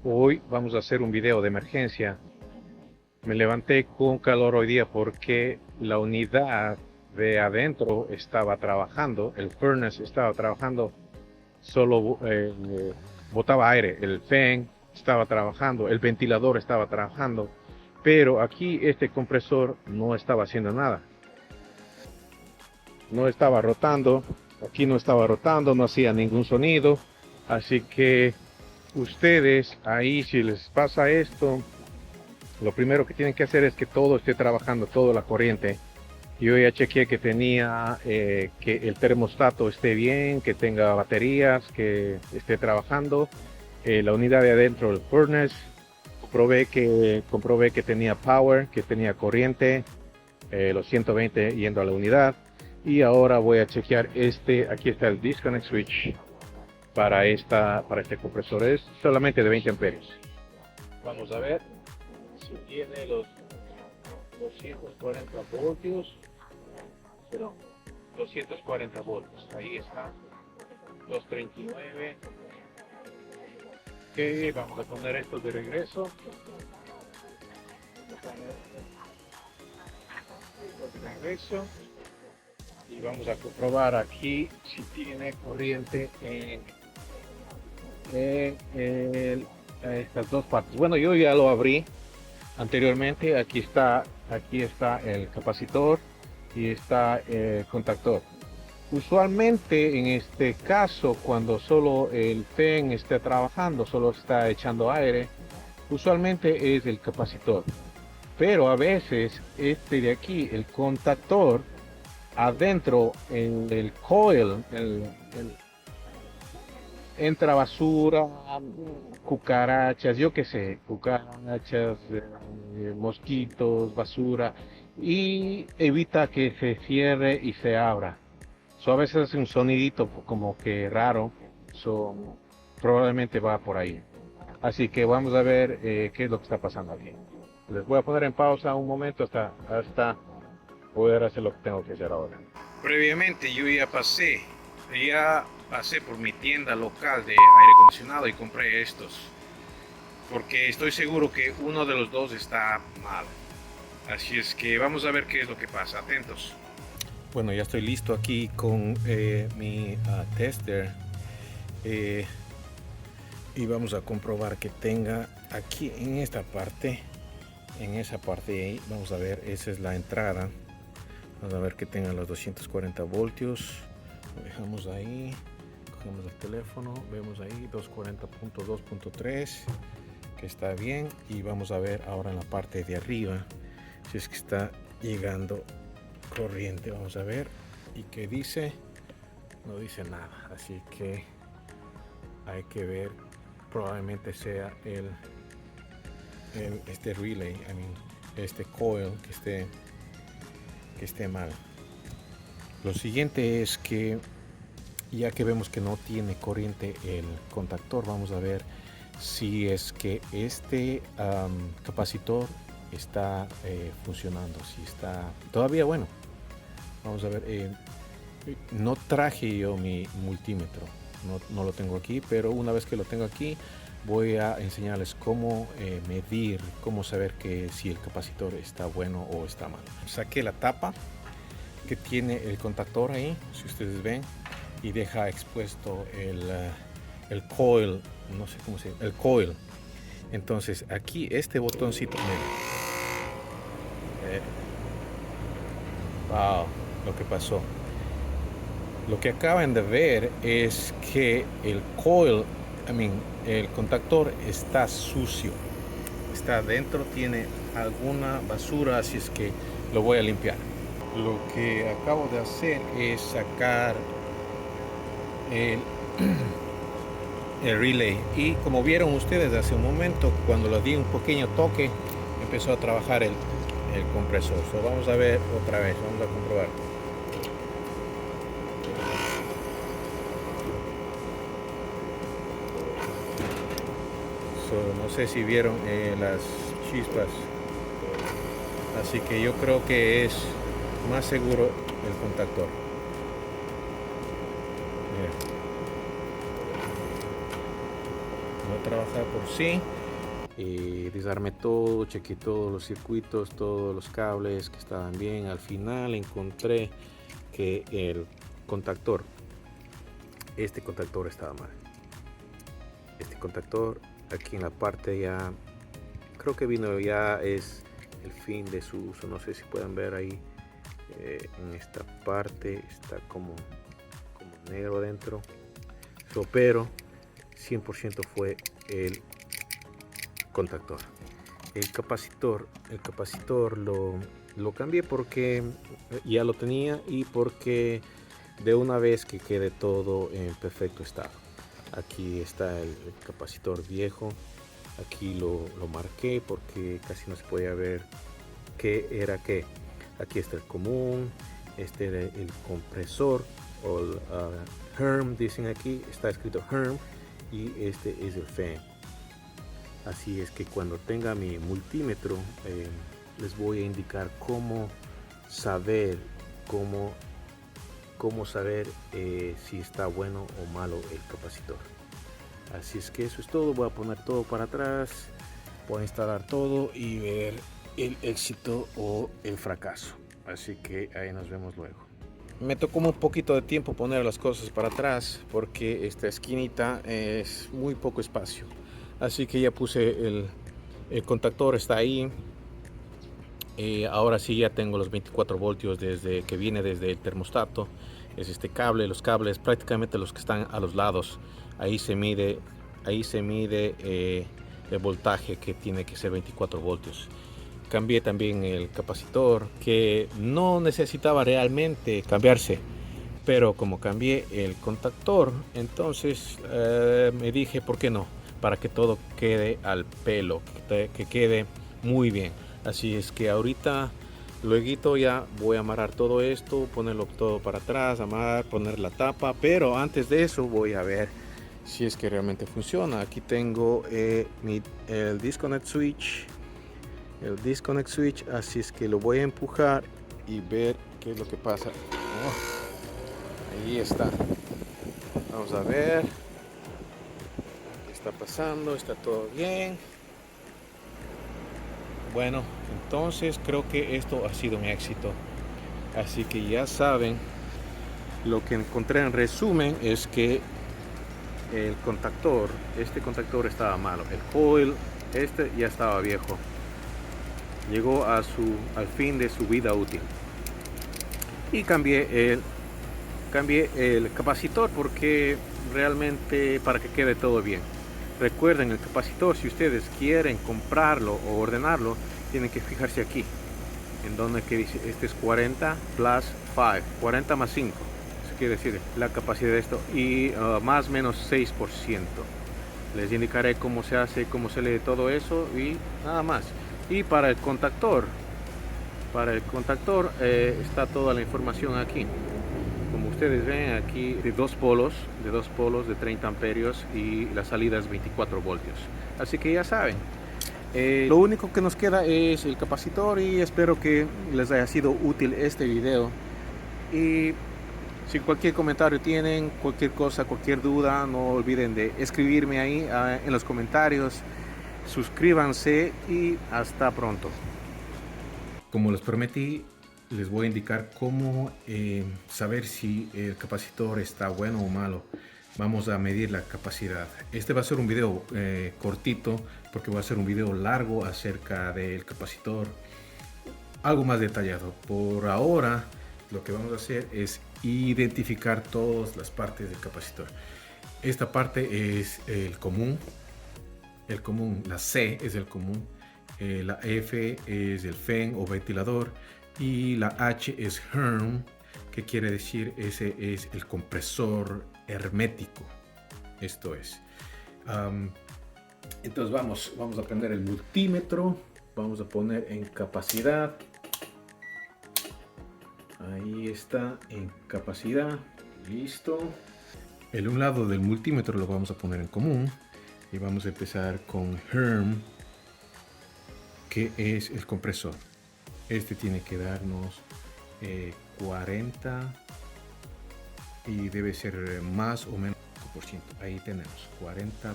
Hoy vamos a hacer un video de emergencia. Me levanté con calor hoy día porque la unidad de adentro estaba trabajando, el furnace estaba trabajando, solo botaba aire, el fan estaba trabajando, el ventilador estaba trabajando, pero aquí este compresor no estaba haciendo nada. No estaba rotando, aquí no estaba rotando, no hacía ningún sonido, así que ustedes ahí, si les pasa esto, lo primero que tienen que hacer es que todo esté trabajando, toda la corriente. Yo ya chequeé que tenía, que el termostato esté bien, que tenga baterías, que esté trabajando. La unidad de adentro, el furnace, comprobé que tenía power, que tenía corriente, los 120 yendo a la unidad. Y ahora voy a chequear aquí está el disconnect switch para este compresor. Es solamente de 20 amperios. Vamos a ver si tiene los 240 voltios. Pero 240 voltios. Ahí está. 239. Ok, vamos a poner esto de regreso. Y vamos a comprobar aquí si tiene corriente en estas dos partes. Bueno, yo ya lo abrí anteriormente. Aquí está el capacitor y está el contactor. Usualmente en este caso, cuando solo el fan está trabajando, solo está echando aire, usualmente es el capacitor. Pero a veces este de aquí, el contactor, adentro en el coil, entra basura, cucarachas, yo qué sé, cucarachas, mosquitos, basura, y evita que se cierre y se abra. A veces hace un sonidito como que raro, probablemente va por ahí. Así que vamos a ver qué es lo que está pasando aquí. Les voy a poner en pausa un momento hasta poder hacer lo que tengo que hacer ahora. Previamente yo ya pasé por mi tienda local de aire acondicionado y compré estos, porque estoy seguro que uno de los dos está mal. Así es que vamos a ver qué es lo que pasa. Atentos. Bueno, ya estoy listo aquí con mi tester y vamos a comprobar que tenga aquí en esta parte, en esa parte de ahí, vamos a ver, esa es la entrada. Vamos a ver que tenga los 240 voltios. Lo dejamos ahí, cogemos el teléfono, vemos ahí 240.2.3 que está bien, y vamos a ver ahora en la parte de arriba si es que está llegando corriente. Vamos a ver, y qué dice, no dice nada, así que hay que ver, probablemente sea este relay, este coil que esté mal. Lo siguiente es que ya que vemos que no tiene corriente el contactor, vamos a ver si es que este capacitor está funcionando, si está todavía bueno. Vamos a ver, no traje yo mi multímetro, no lo tengo aquí, pero una vez que lo tengo aquí voy a enseñarles cómo medir, cómo saber que si el capacitor está bueno o está mal. Saqué la tapa que tiene el contactor ahí, si ustedes ven, y deja expuesto el coil, no sé cómo se llama, el coil. Entonces aquí este botoncito, wow, lo que pasó. Lo que acaban de ver es que el coil, el contactor está sucio. Está adentro, tiene alguna basura, así es que lo voy a limpiar. Lo que acabo de hacer es sacar el, el relay, y como vieron ustedes hace un momento, cuando le di un pequeño toque empezó a trabajar el compresor. Vamos a ver otra vez, vamos a comprobar. No sé si vieron las chispas, así que yo creo que es más seguro el contactor. trabajar por sí. Desarmé todo, chequeé todos los circuitos, todos los cables que estaban bien. Al final encontré que el contactor, este contactor estaba mal. Este contactor aquí en la parte ya, creo que vino, ya es el fin de su uso. No sé si pueden ver ahí, en esta parte está como negro adentro. Pero 100% fue el contactor. El capacitor lo cambié porque ya lo tenía y porque de una vez que quede todo en perfecto estado. Aquí está el capacitor viejo. Aquí lo marqué porque casi no se podía ver qué era qué. Aquí está el común, este era el compresor o el HERM, dicen aquí, está escrito HERM, y este es el fan. Así es que cuando tenga mi multímetro les voy a indicar cómo saber si está bueno o malo el capacitor. Así es que eso es todo. Voy a poner todo para atrás, voy a instalar todo y ver el éxito o el fracaso. Así que ahí nos vemos luego. Me tocó un poquito de tiempo poner las cosas para atrás porque esta esquinita es muy poco espacio. Así que ya puse el contactor, está ahí. Ahora sí ya tengo los 24 voltios desde que viene desde el termostato. Es este cable, los cables prácticamente los que están a los lados. Ahí se mide el voltaje, que tiene que ser 24 voltios. Cambié también el capacitor, que no necesitaba realmente cambiarse, pero como cambié el contactor, entonces me dije, ¿por qué no? Para que todo quede al pelo, que quede muy bien. Así es que ahorita, luego ya voy a amarrar todo esto, ponerlo todo para atrás, amarrar, poner la tapa, pero antes de eso voy a ver si es que realmente funciona. Aquí tengo el disconnect switch, así es que lo voy a empujar y ver qué es lo que pasa. Ahí está. Vamos a ver qué está pasando. Está todo bien. Bueno, entonces creo que esto ha sido mi éxito. Así que ya saben, lo que encontré en resumen es que este contactor estaba malo. El coil, este ya estaba viejo. Llegó al fin de su vida útil. Y cambié el capacitor porque realmente para que quede todo bien. Recuerden, el capacitor, si ustedes quieren comprarlo o ordenarlo, tienen que fijarse aquí, en donde que dice, este es 40 plus 5, 40 más 5. Eso quiere decir la capacidad de esto, y más o menos 6%. Les indicaré cómo se hace, cómo se lee todo eso y nada más. Y para el contactor está toda la información aquí. Como ustedes ven aquí, de dos polos de 30 amperios y la salida es 24 voltios. Así que ya saben, lo único que nos queda es el capacitor, y espero que les haya sido útil este video. Y si cualquier comentario tienen, cualquier cosa, cualquier duda, no olviden de escribirme ahí en los comentarios. Suscríbanse y hasta pronto. Como les prometí, les voy a indicar cómo saber si el capacitor está bueno o malo. Vamos a medir la capacidad. Este va a ser un video cortito, porque va a ser un video largo acerca del capacitor, algo más detallado. Por ahora lo que vamos a hacer es identificar todas las partes del capacitor. Esta parte es el común, la C es el común, la F es el fan o ventilador, y la H es HERM, que quiere decir ese es el compresor hermético. Esto es. Entonces vamos a prender el multímetro, vamos a poner en capacidad. Ahí está, en capacidad, listo. El un lado del multímetro lo vamos a poner en común y vamos a empezar con HERM, que es el compresor. Este tiene que darnos 40 y debe ser más o menos Ahí tenemos 40.45.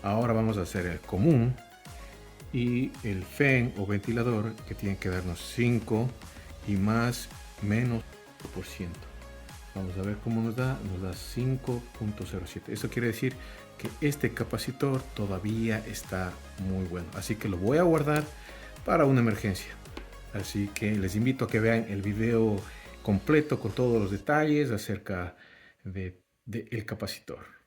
Ahora vamos a hacer el común y el fan o ventilador, que tiene que darnos 5 y más menos por ciento. Vamos a ver cómo nos da 5.07. Eso quiere decir que este capacitor todavía está muy bueno, así que lo voy a guardar para una emergencia. Así que les invito a que vean el video completo con todos los detalles acerca del capacitor.